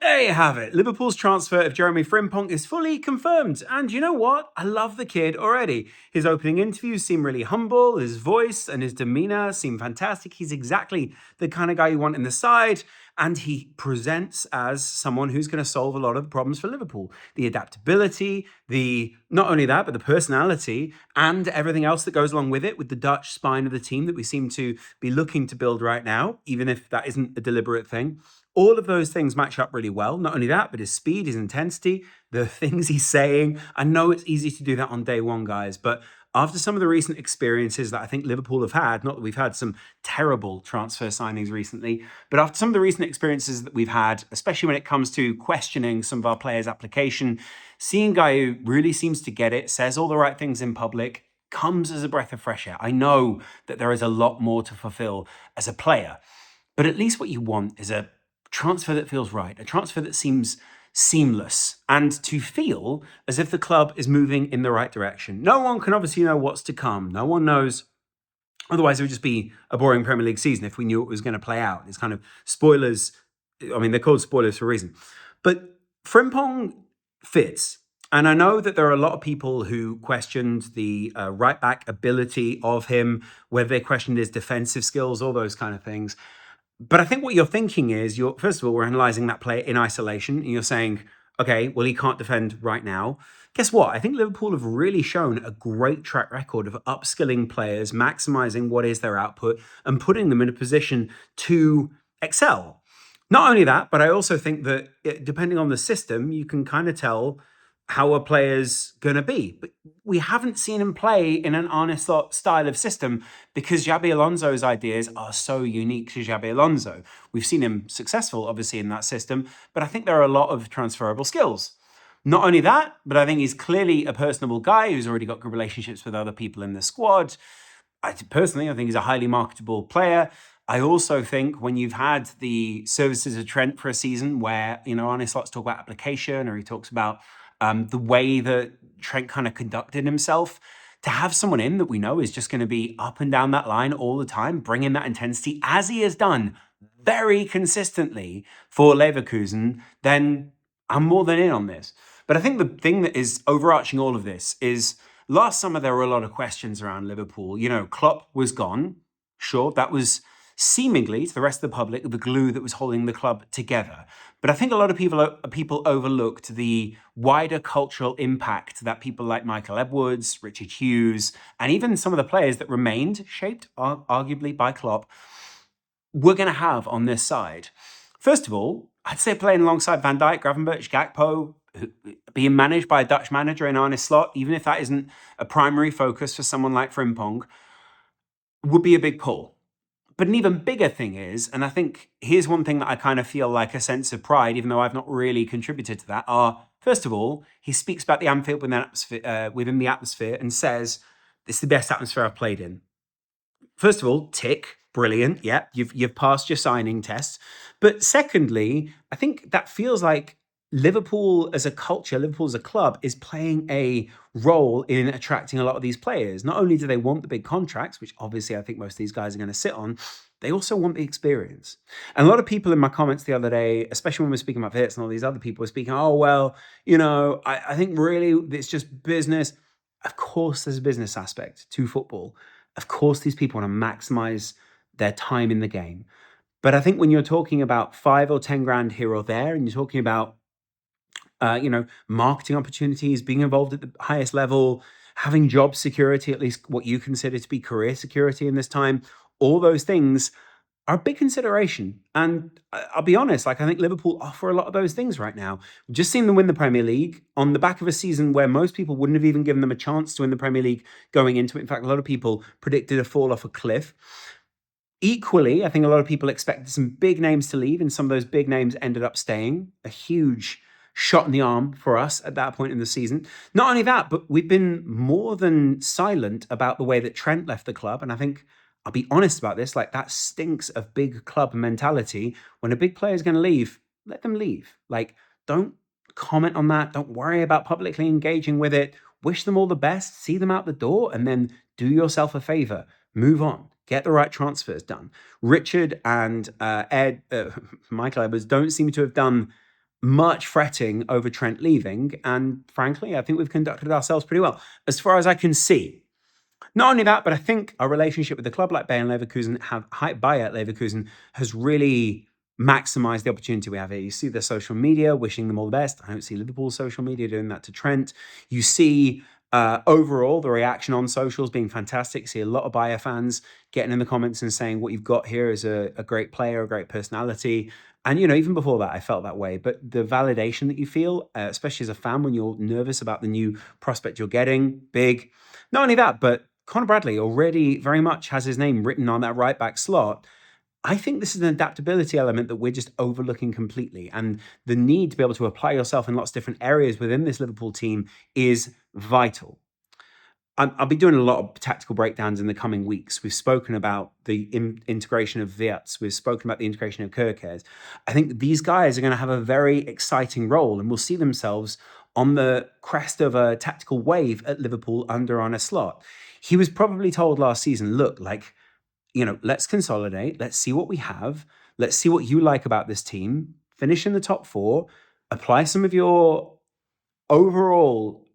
There you have it. Liverpool's transfer of Jeremie Frimpong is fully confirmed. And you know what? I love the kid already. His opening interviews seem really humble. His voice and his demeanor seem fantastic. He's exactly the kind of guy you want in the side. And he presents as someone who's going to solve a lot of the problems for Liverpool. The adaptability, not only that, but the personality and everything else that goes along with it, with the Dutch spine of the team that we seem to be looking to build right now, even if that isn't a deliberate thing. All of those things match up really well. Not only that, but his speed, his intensity, the things he's saying. I know it's easy to do that on day one, guys, but after some of the recent experiences that I think Liverpool have had, not that we've had some terrible transfer signings recently, but after some of the recent experiences that we've had, especially when it comes to questioning some of our players' application, seeing a guy who really seems to get it, says all the right things in public, comes as a breath of fresh air. I know that there is a lot more to fulfill as a player, but at least what you want is a transfer that feels right, a transfer that seems seamless, and to feel as if the club is moving in the right direction. No one can obviously know what's to come. No one knows. Otherwise, it would just be a boring Premier League season if we knew it was going to play out. It's kind of spoilers. I mean, they're called spoilers for a reason. But Frimpong fits. And I know that there are a lot of people who questioned the right back ability of him, whether they questioned his defensive skills, all those kind of things. But I think what you're thinking is, first of all, we're analyzing that player in isolation, and you're saying, okay, well, he can't defend right now. Guess what? I think Liverpool have really shown a great track record of upskilling players, maximizing what is their output, and putting them in a position to excel. Not only that, but I also think that depending on the system, you can kind of tell how a player's going to be. But we haven't seen him play in an Arne Slot style of system because Xabi Alonso's ideas are so unique to Xabi Alonso. We've seen him successful, obviously, in that system, but I think there are a lot of transferable skills. Not only that, but I think he's clearly a personable guy who's already got good relationships with other people in the squad. Personally, I think he's a highly marketable player. I also think when you've had the services of Trent for a season where, Arne Slot's talk about application, or he talks about the way that Trent kind of conducted himself, to have someone in that we know is just going to be up and down that line all the time, bringing that intensity as he has done very consistently for Leverkusen, then I'm more than in on this. But I think the thing that is overarching all of this is last summer there were a lot of questions around Liverpool. Klopp was gone. Sure, that was seemingly to the rest of the public the glue that was holding the club together. But I think a lot of people overlooked the wider cultural impact that people like Michael Edwards, Richard Hughes, and even some of the players that remained, shaped arguably by Klopp, were going to have on this side. First of all, I'd say playing alongside Van Dijk, Gravenberch, Gakpo, being managed by a Dutch manager in Arne Slot, even if that isn't a primary focus for someone like Frimpong, would be a big pull. But an even bigger thing is, and I think here's one thing that I kind of feel like a sense of pride, even though I've not really contributed to that, first of all, he speaks about the Anfield within the atmosphere and says, it's the best atmosphere I've played in. First of all, tick, brilliant. Yeah, you've passed your signing test. But secondly, I think that feels like Liverpool as a culture, Liverpool as a club is playing a role in attracting a lot of these players. Not only do they want the big contracts, which obviously I think most of these guys are going to sit on, they also want the experience. And a lot of people in my comments the other day, especially when we're speaking about Fitz and all these other people, were speaking, oh, well, I think really it's just business. Of course, there's a business aspect to football. Of course, these people want to maximize their time in the game. But I think when you're talking about 5 or 10 grand here or there, and you're talking about marketing opportunities, being involved at the highest level, having job security, at least what you consider to be career security in this time, all those things are a big consideration. And I'll be honest, I think Liverpool offer a lot of those things right now. We've just seen them win the Premier League on the back of a season where most people wouldn't have even given them a chance to win the Premier League going into it. In fact, a lot of people predicted a fall off a cliff. Equally, I think a lot of people expected some big names to leave, and some of those big names ended up staying. A huge shot in the arm for us at that point in the season. Not only that, but we've been more than silent about the way that Trent left the club. And I think I'll be honest about this, like that stinks of big club mentality. When a big player is going to leave, let them leave. Like, don't comment on that. Don't worry about publicly engaging with it. Wish them all the best, see them out the door, and then do yourself a favor. Move on. Get the right transfers done. Richard and Michael Edwards don't seem to have done much fretting over Trent leaving. And frankly, I think we've conducted ourselves pretty well, as far as I can see. Not only that, but I think our relationship with the club like Bayer Leverkusen has really maximized the opportunity we have here. You see the social media wishing them all the best. I don't see Liverpool's social media doing that to Trent. You see overall the reaction on socials being fantastic. You see a lot of Bayer fans getting in the comments and saying what you've got here is a great player, a great personality. And, even before that, I felt that way. But the validation that you feel, especially as a fan, when you're nervous about the new prospect you're getting, big. Not only that, but Conor Bradley already very much has his name written on that right back slot. I think this is an adaptability element that we're just overlooking completely. And the need to be able to apply yourself in lots of different areas within this Liverpool team is vital. I'll be doing a lot of tactical breakdowns in the coming weeks. We've spoken about the integration of Wirtz. We've spoken about the integration of Kerkez. I think these guys are going to have a very exciting role and will see themselves on the crest of a tactical wave at Liverpool under Arne Slot. He was probably told last season, look, let's consolidate. Let's see what we have. Let's see what you like about this team. Finish in the top four. Apply some of your overall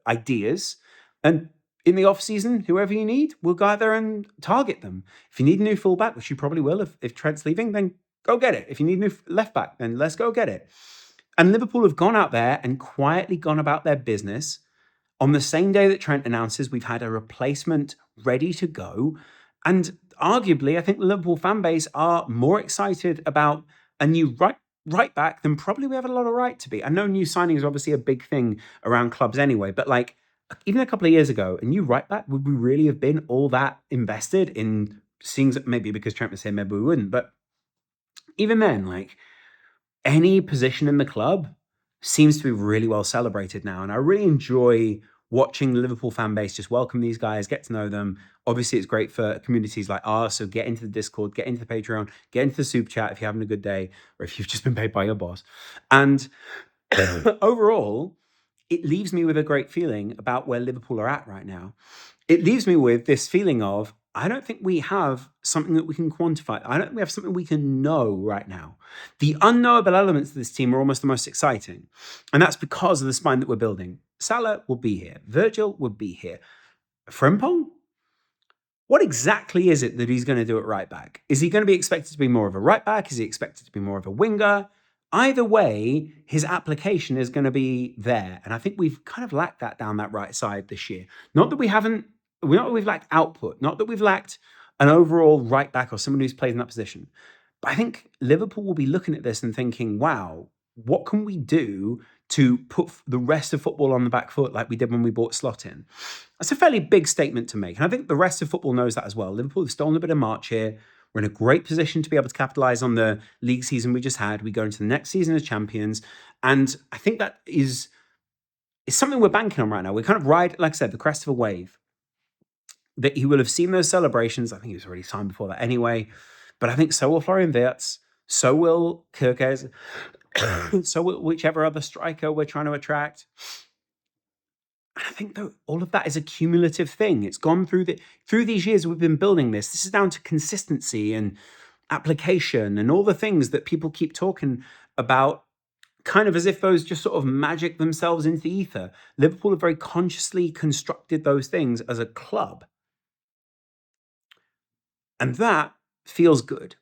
ideas. And in the off season, whoever you need, we'll go out there and target them. If you need a new fullback, which you probably will if Trent's leaving, then go get it. If you need a new left back, then let's go get it. And Liverpool have gone out there and quietly gone about their business. On the same day that Trent announces, we've had a replacement ready to go. And arguably, I think the Liverpool fan base are more excited about a new right back than probably we have a lot of right to be. I know new signing is obviously a big thing around clubs anyway, but even a couple of years ago, a new right back, would we really have been all that invested in seeing, maybe because Trent was here, maybe we wouldn't. But even then, any position in the club seems to be really well celebrated now. And I really enjoy watching the Liverpool fan base just welcome these guys, get to know them. Obviously, it's great for communities like ours. So get into the Discord, get into the Patreon, get into the Super Chat if you're having a good day or if you've just been paid by your boss. And overall, it leaves me with a great feeling about where Liverpool are at right now. It leaves me with this feeling of, I don't think we have something that we can quantify. I don't think we have something we can know right now. The unknowable elements of this team are almost the most exciting. And that's because of the spine that we're building. Salah will be here. Virgil will be here. Frimpong? What exactly is it that he's going to do at right back? Is he going to be expected to be more of a right back? Is he expected to be more of a winger? Either way, his application is going to be there. And I think we've kind of lacked that down that right side this year. Not that we've lacked output, not that we've lacked an overall right back or someone who's played in that position. But I think Liverpool will be looking at this and thinking, wow, what can we do to put the rest of football on the back foot like we did when we bought Slot in? That's a fairly big statement to make. And I think the rest of football knows that as well. Liverpool have stolen a bit of March here. We're in a great position to be able to capitalise on the league season we just had. We go into the next season as champions. And I think that is something we're banking on right now. We're kind of like I said, the crest of a wave. That he will have seen those celebrations. I think he was already signed before that anyway. But I think so will Florian Wirtz. So will Kerkez. So will whichever other striker we're trying to attract. I think that all of that is a cumulative thing. It's gone through these years we've been building this. This is down to consistency and application and all the things that people keep talking about, kind of as if those just sort of magic themselves into the ether. Liverpool have very consciously constructed those things as a club. And that feels good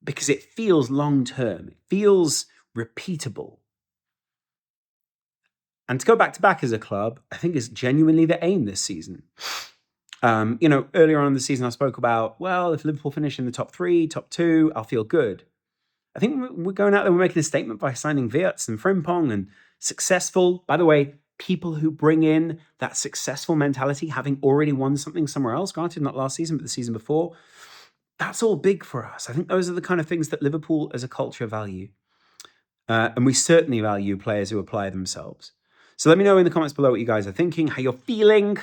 because it feels long-term. It feels repeatable. And to go back to back as a club, I think is genuinely the aim this season. Earlier on in the season, I spoke about, well, if Liverpool finish in the top 3, top 2, I'll feel good. I think we're going out there, we're making a statement by signing Wirtz and Frimpong and successful. By the way, people who bring in that successful mentality, having already won something somewhere else, granted not last season, but the season before, that's all big for us. I think those are the kind of things that Liverpool as a culture value. And we certainly value players who apply themselves. So let me know in the comments below what you guys are thinking, how you're feeling.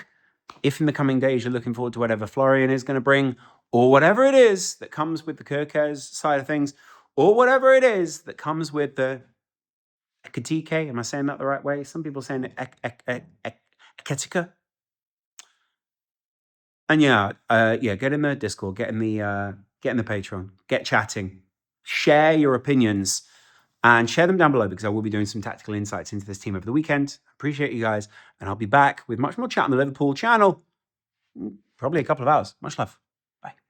If in the coming days you're looking forward to whatever Florian is going to bring, or whatever it is that comes with the Kerkez side of things, or whatever it is that comes with the Ekatike. Am I saying that the right way? Some people are saying Eketika. And get in the Discord, get in the Patreon, get chatting, share your opinions and share them down below because I will be doing some tactical insights into this team over the weekend. Appreciate you guys, and I'll be back with much more chat on the Liverpool channel, probably a couple of hours. Much love. Bye.